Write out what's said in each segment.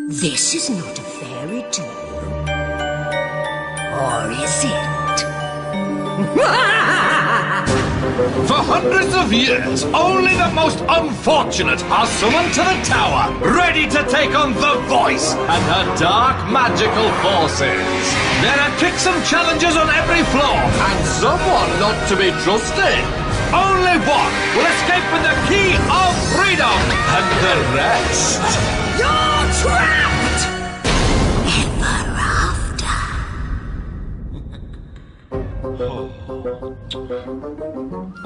This is not a fairy tale. Or is it? For hundreds of years, only the most unfortunate are summoned to the tower, ready to take on the Voice and her dark magical forces. There are tricks and challenges on every floor, and someone not to be trusted. Only one will escape with the key of freedom, and the rest... You're trapped! Ever after.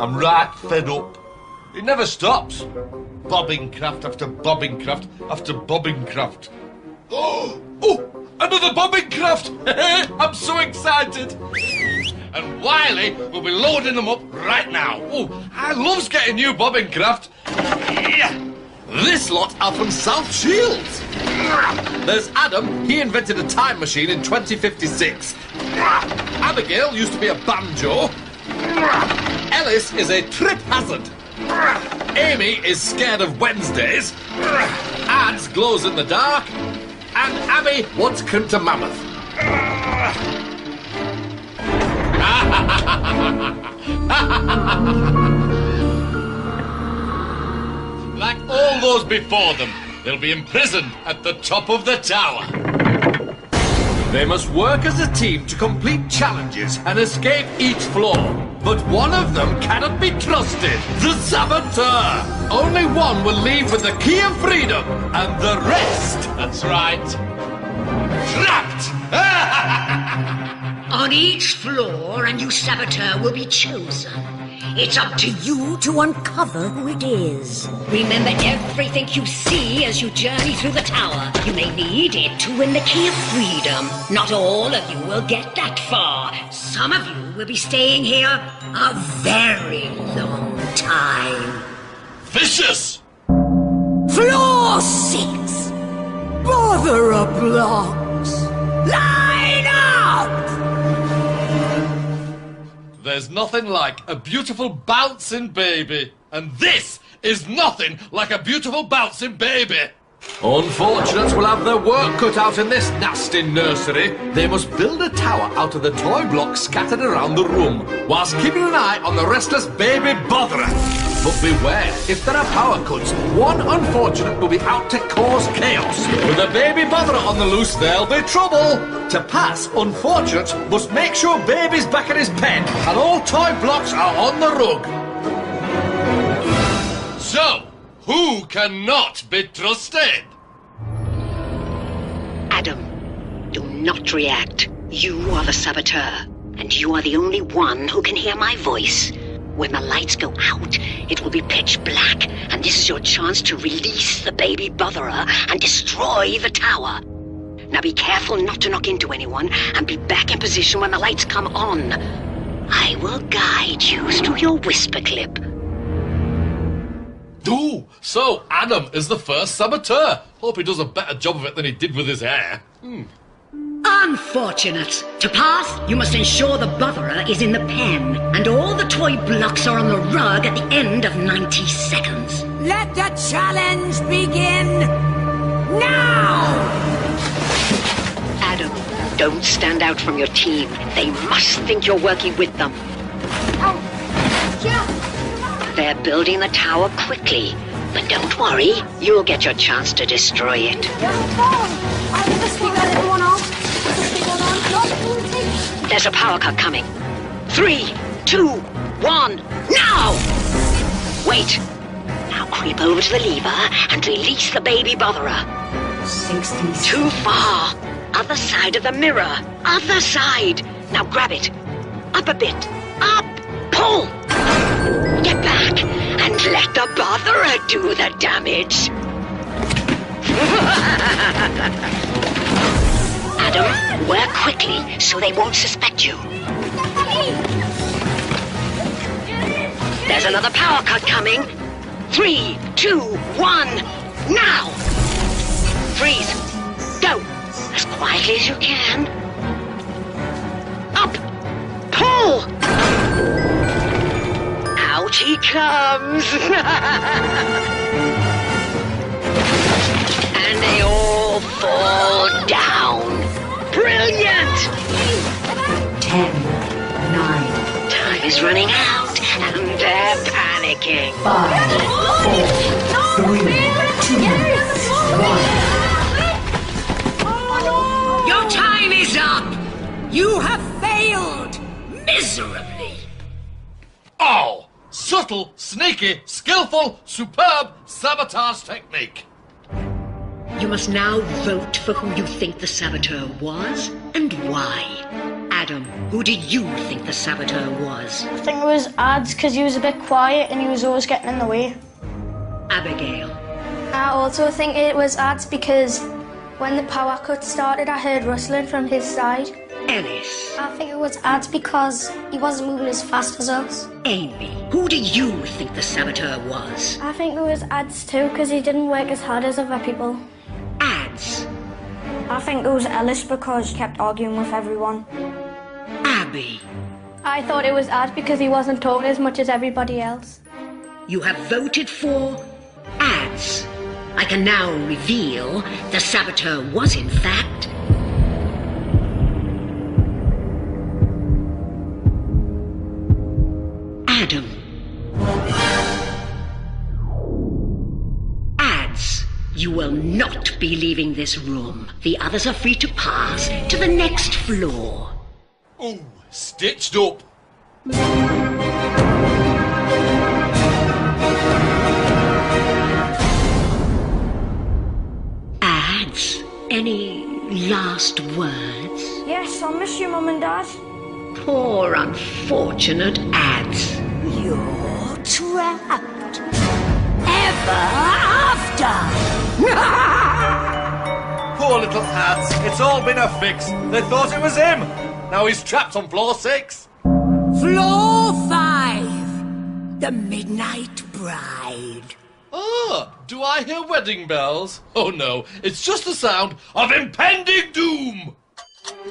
I'm right fed up. It never stops. Bobbing craft after bobbing craft after bobbing craft. Oh, another bobbing craft! I'm so excited. And Wiley will be loading them up right now. Oh, I loves getting new bobbing craft. Yeah. This lot are from South Shields. There's Adam, he invented a time machine in 2056. Abigail used to be a banjo. Ellis is a trip hazard. Amy is scared of Wednesdays. Ads glows in the dark. And Abbie wants crimped a mammoth. Like all those before them, they'll be imprisoned at the top of the tower. They must work as a team to complete challenges and escape each floor. But one of them cannot be trusted, the Saboteur. Only one will leave with the key of freedom, and the rest, that's right, trapped. On each floor, a new saboteur will be chosen. It's up to you to uncover who it is. Remember everything you see as you journey through the tower. You may need it to win the key of freedom. Not all of you will get that far. Some of you will be staying here a very long time. Vicious! Floor 6! Bother a blocks! Line up! There's nothing like a beautiful bouncing baby. And this is nothing like a beautiful bouncing baby. Unfortunates will have their work cut out in this nasty nursery. They must build a tower out of the toy blocks scattered around the room, whilst keeping an eye on the restless baby botherer. But beware, if there are power cuts, one unfortunate will be out to cause chaos. With a baby botherer on the loose, there'll be trouble. To pass, unfortunates must make sure baby's back at his pen and all toy blocks are on the rug. So, who cannot be trusted? Adam, do not react. You are the saboteur, and you are the only one who can hear my voice. When the lights go out, it will be pitch black, and this is your chance to release the baby botherer and destroy the tower. Now be careful not to knock into anyone, and be back in position when the lights come on. I will guide you through your whisper clip. Ooh, so Adam is the first saboteur. Hope he does a better job of it than he did with his hair. Unfortunate. To pass, you must ensure the botherer is in the pen, and all the toy blocks are on the rug at the end of 90 seconds. Let the challenge begin now! Adam, don't stand out from your team. They must think you're working with them. They're building the tower quickly, but don't worry, you'll get your chance to destroy it. There's a power cut coming. 3, 2, 1, now! Wait. Now creep over to the lever and release the baby botherer. 60. Too far. Other side of the mirror. Other side. Now grab it. Up a bit. Up. Pull. Get back and let the botherer do the damage. Adam, work quickly so they won't suspect you. There's another power cut coming. 3, 2, 1, now! Freeze. Go. As quietly as you can. Up. Pull. Out he comes. And they all fall 10, 9. Time is running out, and they're panicking. 5, 4, 3, 2, 1. Your time is up! You have failed miserably. Oh! Subtle, sneaky, skillful, superb sabotage technique. You must now vote for who you think the saboteur was and why. Adam, who did you think the saboteur was? I think it was Ads because he was a bit quiet and he was always getting in the way. Abigail. I also think it was Ads because when the power cut started, I heard rustling from his side. Ellis. I think it was Ads because he wasn't moving as fast as us. Amy. Who did you think the saboteur was? I think it was Ads too because he didn't work as hard as other people. Ads. I think it was Ellis because he kept arguing with everyone. Abbie. I thought it was Ads because he wasn't talking as much as everybody else. You have voted for Ads. I can now reveal the saboteur was in fact Adam. Ads, you will not be leaving this room. The others are free to pass to the next floor. Ooh, stitched up. Ads, any last words? Yes, I'll miss you, Mum and Dad. Poor unfortunate Ads. You're trapped. Ever after. Poor little Ads. It's all been a fix. They thought it was him. Now he's trapped on floor 6. Floor 5. The Midnight Bride. Ah, do I hear wedding bells? Oh no, it's just the sound of impending doom.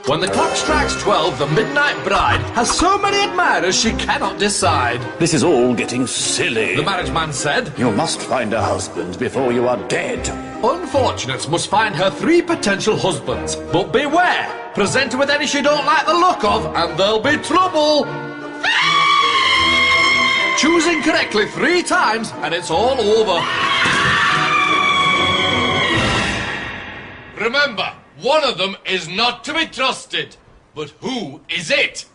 When the clock strikes 12, the Midnight Bride has so many admirers she cannot decide. This is all getting silly. The marriage man said, You must find a husband before you are dead. Unfortunates must find her 3 potential husbands. But beware, present her with any she don't like the look of, and there'll be trouble. Choosing correctly 3 times, and it's all over. Remember, one of them is not to be trusted. But who is it?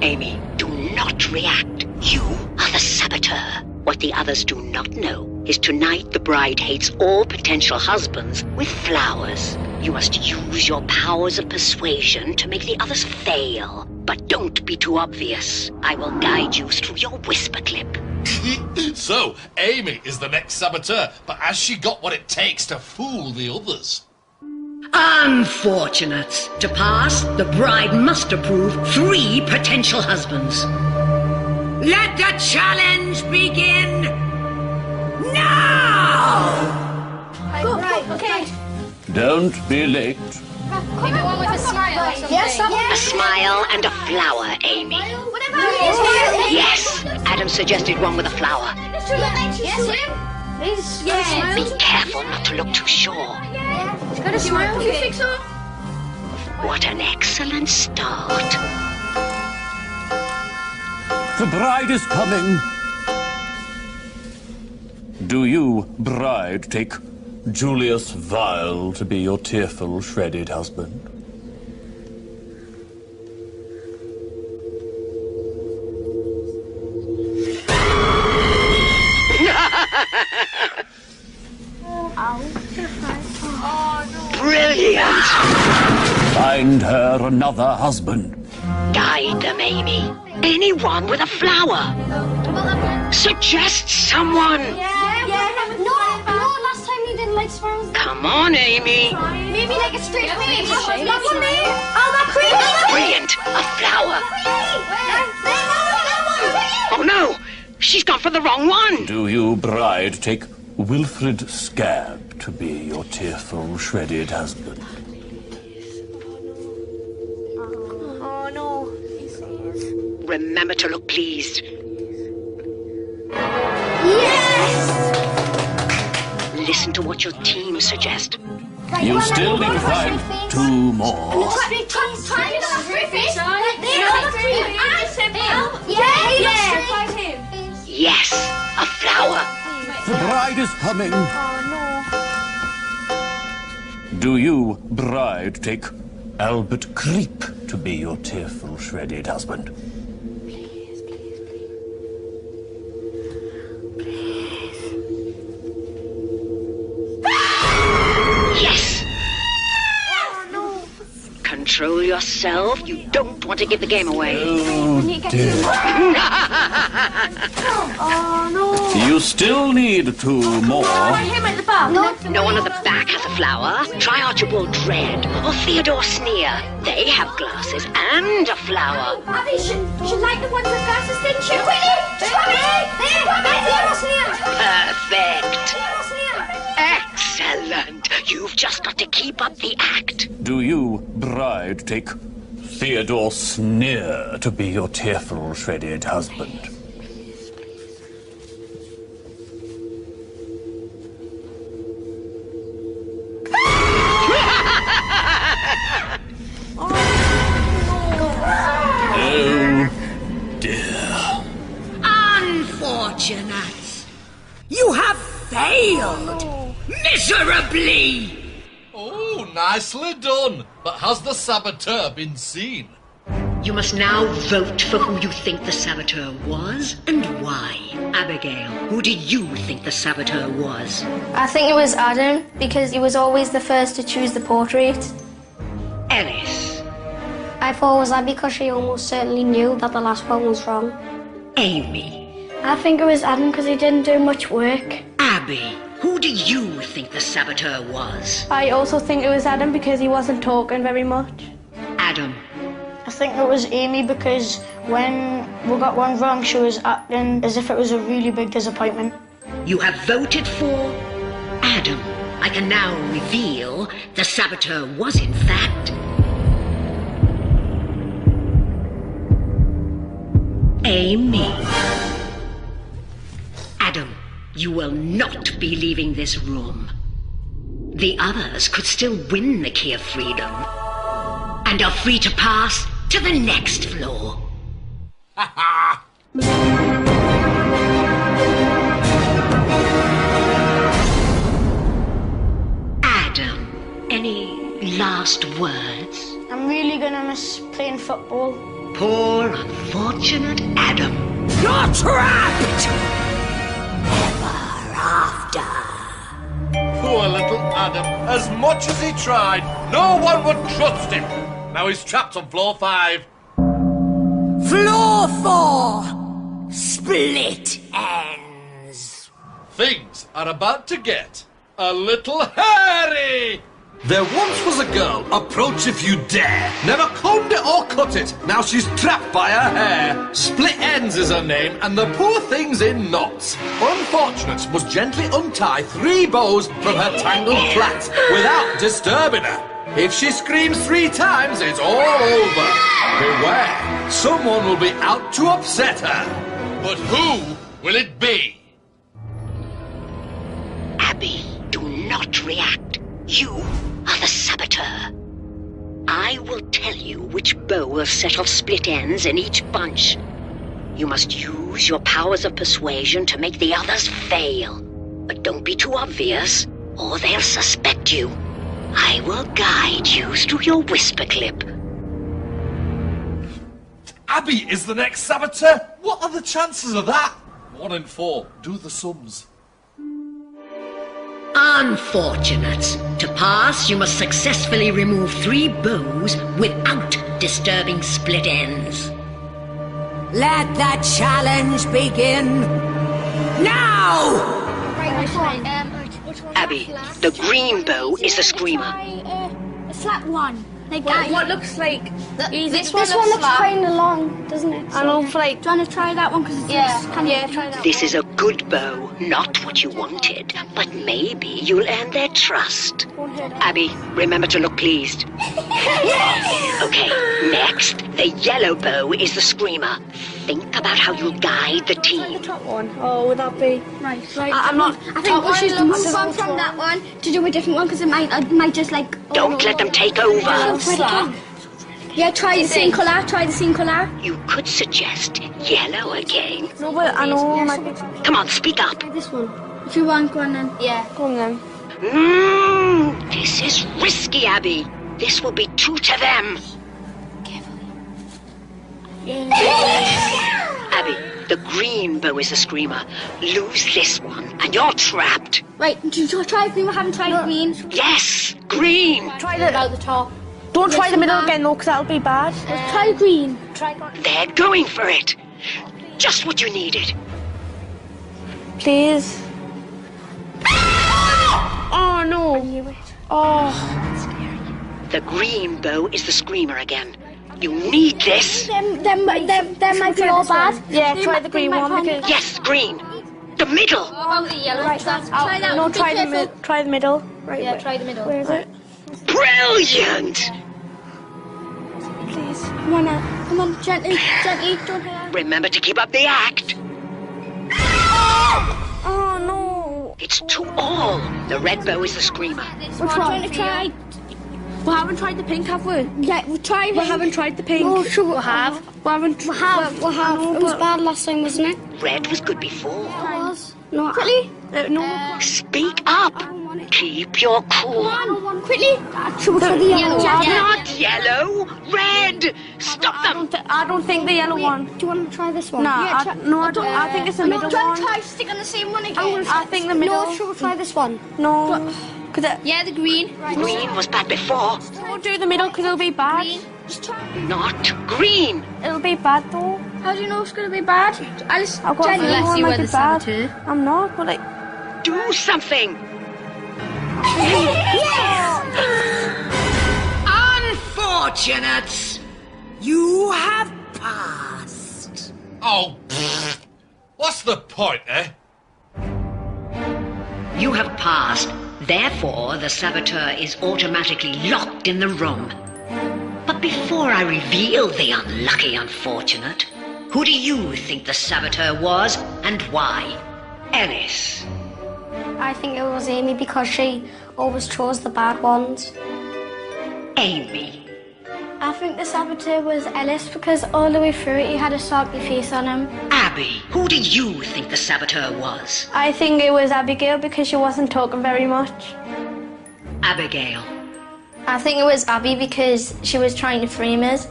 Amy, do not react. You are the saboteur. What the others do not know is tonight the bride hates all potential husbands with flowers. You must use your powers of persuasion to make the others fail. But don't be too obvious. I will guide you through your whisper clip. So, Amy is the next saboteur, but has she got what it takes to fool the others? Unfortunates. To pass, the bride must approve 3 potential husbands. Let the challenge begin now! Right, okay. Don't be late. Maybe one with a smile or something. Yes, A smile and a flower, Amy. Whatever it is. Yes, Adam suggested one with a flower. Yes, Be careful not to look too sure. Got a smile? Do you think so? What an excellent start. The bride is coming. Do you, bride, take Julius Vile to be your tearful, shredded husband? Brilliant! Find her another husband. Guide them, Amy. Anyone with a flower. Suggest someone. No, last time you didn't like smiles. Come on, Amy. Maybe like a straight face. Oh, Brilliant. A flower. Oh, no. She's gone for the wrong one. Do you, bride, take Wilfred Scab to be your tearful, shredded husband? Oh, no. Remember to look pleased. Yes! Listen to what your team suggest. You still need to find 2 more. Yes, a flower. The bride is coming. Do you, bride, take Albert Creep to be your tearful, shredded husband? Yes. Control yourself. You don't want to give the game away. Oh, dear. You still need 2 more. No one at the back has a flower. Try Archibald Dread or Theodore Sneer. They have glasses and a flower. Abbie should like the ones with glasses, didn't she? Perfect. Excellent. You've just got to keep up the act. Do you, bride, take Theodore Sneer to be your tearful, shredded husband? Oh, dear. Unfortunate. You have failed miserably. Oh, nicely done. But has the saboteur been seen? You must now vote for who you think the saboteur was and why. Abigail, who did you think the saboteur was? I think it was Adam because he was always the first to choose the portrait. Ellis, I thought it was Abbie because she almost certainly knew that the last one was wrong. Amy, I think it was Adam because he didn't do much work. Abbie, who do you think the saboteur was? I also think it was Adam because he wasn't talking very much. Adam, I think it was Amy because when we got one wrong, she was acting as if it was a really big disappointment. you have voted for Adam. I can now reveal the saboteur was in fact Amy. Adam, you will not be leaving this room. The others could still win the key of freedom and are free to pass to the next floor. Adam, any last words? I'm really gonna miss playing football. Poor, unfortunate Adam. You're trapped! Ever after. Poor little Adam. As much as he tried, no one would trust him. Now he's trapped on floor 5. Floor 4! Split ends. Things are about to get a little hairy. There once was a girl, approach if you dare. Never combed it or cut it, now she's trapped by her hair. Split Ends is her name, and the poor thing's in knots. Unfortunate must gently untie 3 bows from her tangled plait without disturbing her. If she screams 3 times, it's all over. Beware, someone will be out to upset her. But who will it be? Abbie, do not react. You are the saboteur. I will tell you which bow will set off split ends in each bunch. You must use your powers of persuasion to make the others fail. But don't be too obvious, or they'll suspect you. I will guide you through your whisper clip. Abbie is the next saboteur? What are the chances of that? 1 in 4. Do the sums. Unfortunate. To pass, you must successfully remove 3 bows without disturbing split ends. Let the challenge begin now! Abbie, the green bow is the screamer. The flat one. What looks like This one looks kind of long, doesn't it? I don't like. Do you want to try that one? Because Try that. This is a good bow, not what you wanted, but maybe you'll earn their trust. Abbie, remember to look pleased. Okay, next, the yellow bow is the screamer. Think about how you'll guide the team. Top one. Oh, would that be right? I'm not. I think we should move on from that one to do a different one because it might just like. Don't let them take over. Yeah, try the same colour. Try the same colour. You could suggest yellow again. No, but I know. Come on, speak up. This one. If you want, go on then. Yeah, go on then. This is risky, Abbie. This will be true to them. Abbie, the green bow is the screamer. Lose this one, and you're trapped. Right, try green. We haven't tried green. Yes, green. Try the top. Don't try the middle again, though, because that'll be bad. Try green. They're going for it. Just what you needed. Please. Oh, no. Oh. The green bow is the screamer again. You need this. Them might be all bad. Yeah, try the green one. Because... Yes, green. The middle. Oh, the yellow. Right, try that. No, try the middle. Right. Yeah, try the middle. Where is it? Brilliant. Please. Come on now. Come on, gently. Don't hit her. Remember to keep up the act. Oh, no. It's 2-all. The red bow is the screamer. We're trying to try. We haven't tried the pink, have we? Yeah, we haven't tried the pink. No, sure we have. We haven't. We have. It was bad last time, wasn't it? Red was good before. It was. No, quickly. No. Speak up. Keep your cool. Quickly. For the yellow. Not yellow. Red. Stop them. I don't think the yellow one. Do you want to try this one? Nah, Yeah, I don't. I think it's the middle don't one. try stick on the same one again. I think the middle. No, sure, we'll try this one. No. Yeah, the green. Green was bad before. Don't do the middle because it'll be bad. Just try. Not green. It'll be bad though. How do you know it's going to be bad? Alice, I've got a feeling Jenny. it might be bad. I'm not, but like. Do something. Unfortunates, you have passed. Oh, pfft. What's the point, eh? You have passed. Therefore, the saboteur is automatically locked in the room. But before I reveal the unlucky unfortunate, who do you think the saboteur was and why? Ellis. I think it was Amy because she always chose the bad ones. Amy. I think the saboteur was Ellis because all the way through it he had a sulky face on him. Abbie. Who do you think the saboteur was? I think it was Abigail because she wasn't talking very much. Abigail. I think it was Abbie because she was trying to frame us.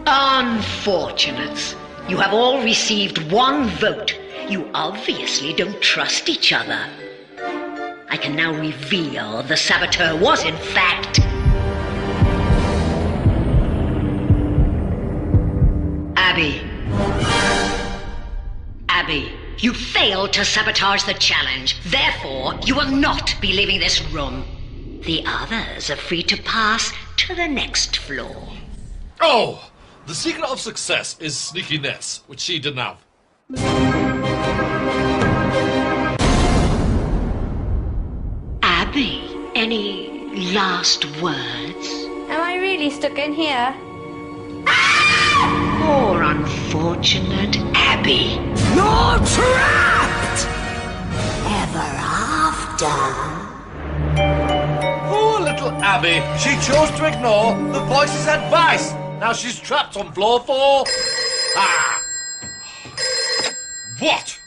Unfortunates. You have all received one vote. You obviously don't trust each other. I can now reveal the saboteur was in fact... Abbie. Abbie, you failed to sabotage the challenge. Therefore, you will not be leaving this room. The others are free to pass to the next floor. Oh, the secret of success is sneakiness, which she didn't have. Abbie, any last words? Am I really stuck in here? Poor unfortunate Abbie. You're trapped! Ever after. Poor little Abbie. She chose to ignore the voice's advice. Now she's trapped on floor 4. Ah! What?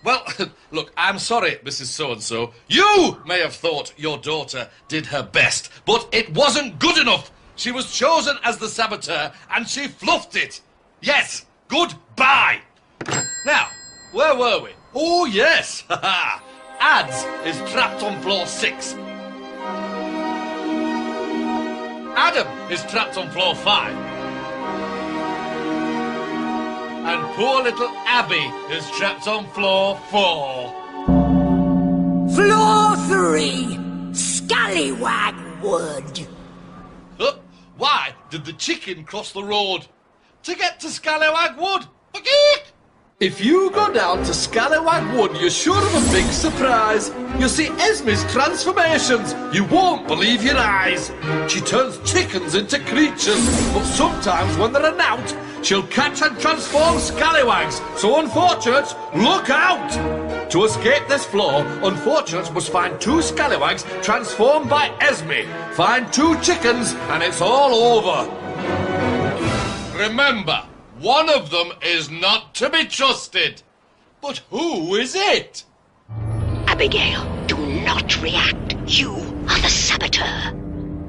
Well, look, I'm sorry, Mrs. So-and-so. You may have thought your daughter did her best, but it wasn't good enough. She was chosen as the saboteur, and she fluffed it. Yes, goodbye. Now, where were we? Oh, yes. Ads is trapped on floor 6. Adam is trapped on floor 5. And poor little Abbie is trapped on floor 4. Floor 3, Scallywag Wood. Huh? Why did the chicken cross the road? To get to Scallywag Wood. If you go down to Scallywag Wood, you're sure of a big surprise. You'll see Esme's transformations. You won't believe your eyes. She turns chickens into creatures, but sometimes when they're out, she'll catch and transform scallywags. So unfortunates, look out! To escape this flaw, unfortunates must find 2 scallywags transformed by Esme. Find 2 chickens and it's all over. Remember, one of them is not to be trusted. But who is it? Abigail, do not react. You are the saboteur.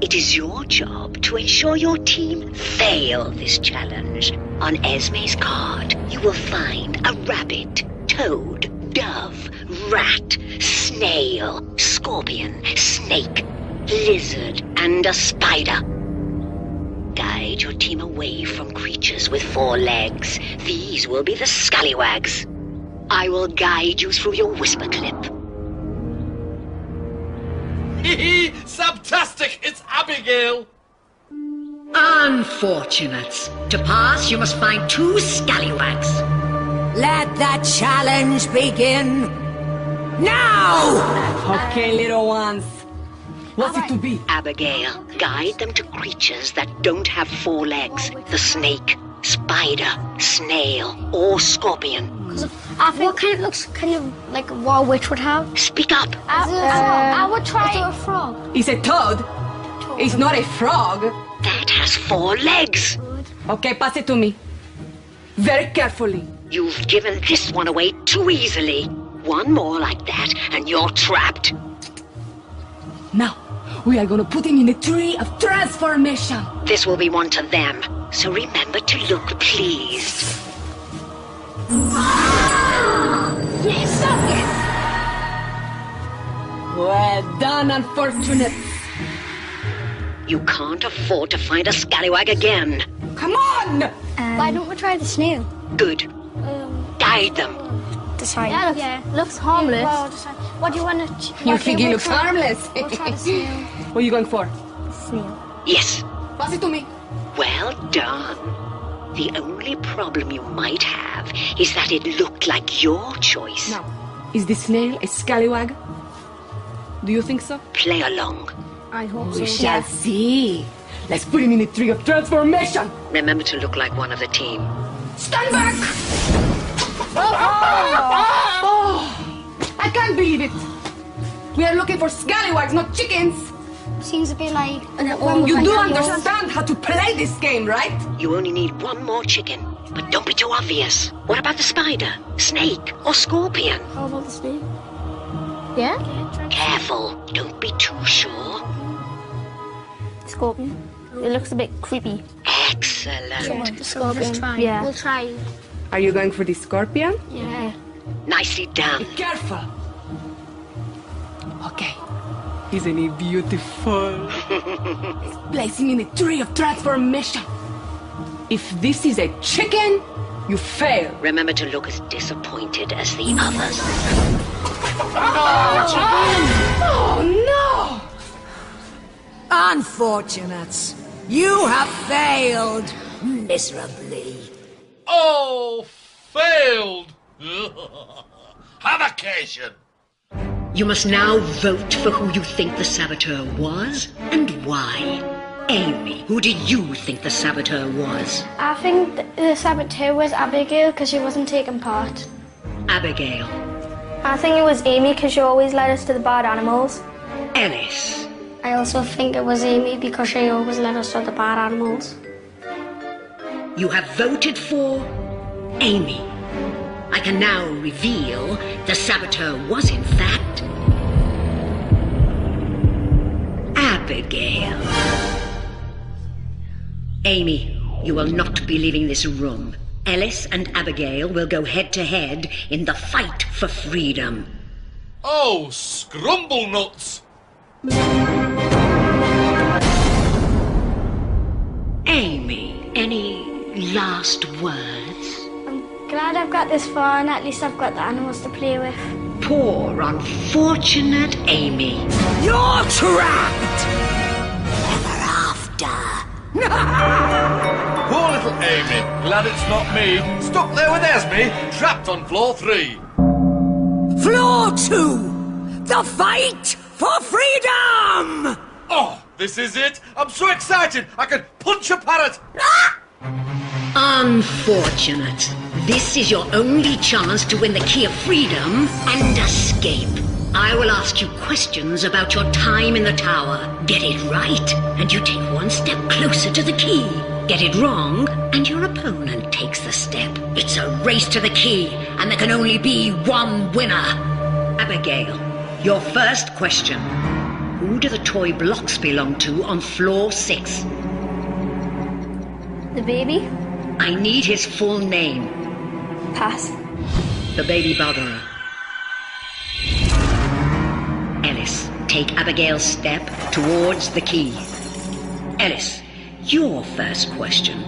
It is your job to ensure your team fail this challenge. On Esme's card, you will find a rabbit, toad, dove, rat, snail, scorpion, snake, lizard, and a spider. Guide your team away from creatures with 4 legs. These will be the scallywags. I will guide you through your whisper clip. Subtastic! It's Abigail! Unfortunates. To pass, you must find 2 scallywags. Let the challenge begin. Now! Okay, little ones. What's it to be? Abigail, guide them to creatures that don't have 4 legs. The snake, spider, snail, or scorpion. I think what kind of looks kind of like what a witch would have. Speak up. I would try a frog. It's a toad. It's not a frog. That has 4 legs. Okay, pass it to me. Very carefully. You've given this one away too easily. One more like that, and you're trapped. Now, we are gonna put him in the tree of transformation. This will be one to them, so remember to look pleased. Yes, yes. Well done, unfortunate. You can't afford to find a scallywag again. Come on! Why don't we try the snail? Good. Guide them. Decide. Looks harmless. What do you want to... You think he looks harmless? We'll try the snail. What are you going for? Snail. Yes. Pass it to me. Well done. The only problem you might have is that it looked like your choice. Now, is the snail a scallywag? Do you think so? Play along. I hope so. We shall see. Let's put him in the tree of transformation. Remember to look like one of the team. Stand back! Oh, I can't believe it. We are looking for scallywags, not chickens. Seems a bit like... You do understand how to play this game, right? You only need 1 more chicken, but don't be too obvious. What about the spider, snake, or scorpion? How about the snake? Yeah? Careful, don't be too sure. Scorpion. It looks a bit creepy. Excellent. The scorpion. Yeah. We'll try. Are you going for the scorpion? Yeah. Nicely done. Be careful. Okay. Isn't he beautiful? Let's place him in the tree of transformation. If this is a chicken, you fail. Remember to look as disappointed as the others. Oh, no! Unfortunates. You have failed miserably. Oh, failed! Have occasion! You must now vote for who you think the saboteur was and why. Amy, who do you think the saboteur was? I think the saboteur was Abigail because she wasn't taking part. Abigail. I think it was Amy because she always led us to the bad animals. Ellis. I also think it was Amy because she always led us to the bad animals. You have voted for Amy. I can now reveal the saboteur was in fact Abigail. Amy, you will not be leaving this room. Ellis and Abigail will go head-to-head in the fight for freedom. Oh, scrumble nuts! Amy, any last words? I'm glad I've got this far and at least I've got the animals to play with. Poor unfortunate Amy. You're trapped! Ever after. Poor little Amy. Glad it's not me. Stuck there with Esme, trapped on floor 3. Floor 2! The fight for freedom! Oh, this is it. I'm so excited. I could punch a parrot. Unfortunate. This is your only chance to win the key of freedom and escape. I will ask you questions about your time in the tower. Get it right, and you take one step closer to the key. Get it wrong, and your opponent takes the step. It's a race to the key, and there can only be one winner. Abigail, your first question. Who do the toy blocks belong to on floor 6? The baby? I need his full name. Pass. The baby borderer. Ellis, take Abigail's step towards the key. Ellis, your first question.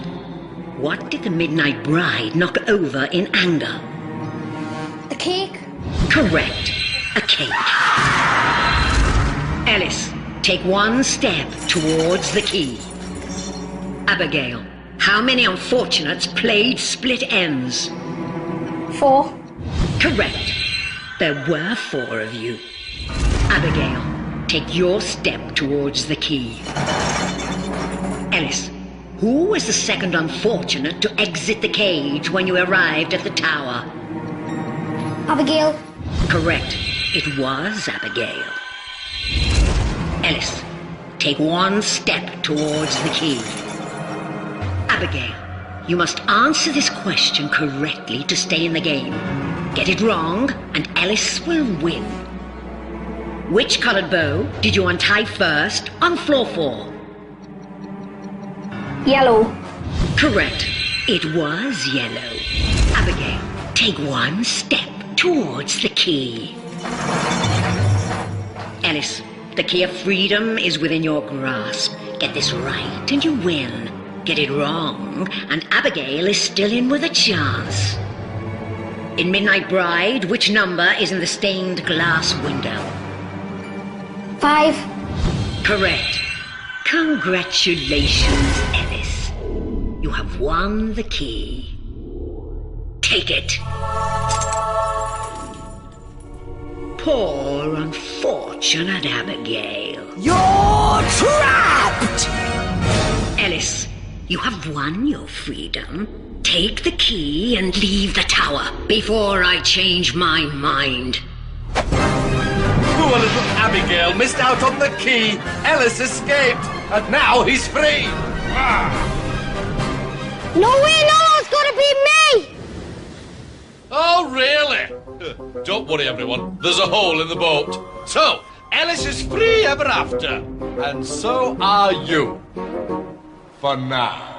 What did the Midnight Bride knock over in anger? The cake? Correct. A cake. Ellis, take one step towards the key. Abigail, how many unfortunates played split ends? 4. Correct. There were 4 of you. Abigail, take your step towards the key. Ellis, who was the second unfortunate to exit the cage when you arrived at the tower? Abigail. Correct. It was Abigail. Ellis, take one step towards the key. Abigail, you must answer this question correctly to stay in the game. Get it wrong, and Ellis will win. Which colored bow did you untie first on floor 4? Yellow. Correct. It was yellow. Abigail, take one step towards the key. Ellis, the key of freedom is within your grasp. Get this right and you win. Get it wrong, and Abigail is still in with a chance. In Midnight Bride, which number is in the stained glass window? 5. Correct. Congratulations, Ellis. You have won the key. Take it. Poor, unfortunate Abigail. You're trapped! Ellis, you have won your freedom. Take the key and leave the tower before I change my mind. Poor little Abigail missed out on the key. Ellis escaped, and now he's free. No way, no, it's gonna be me! Oh, really? Don't worry, everyone. There's a hole in the boat. So, Ellis is free ever after. And so are you. For now.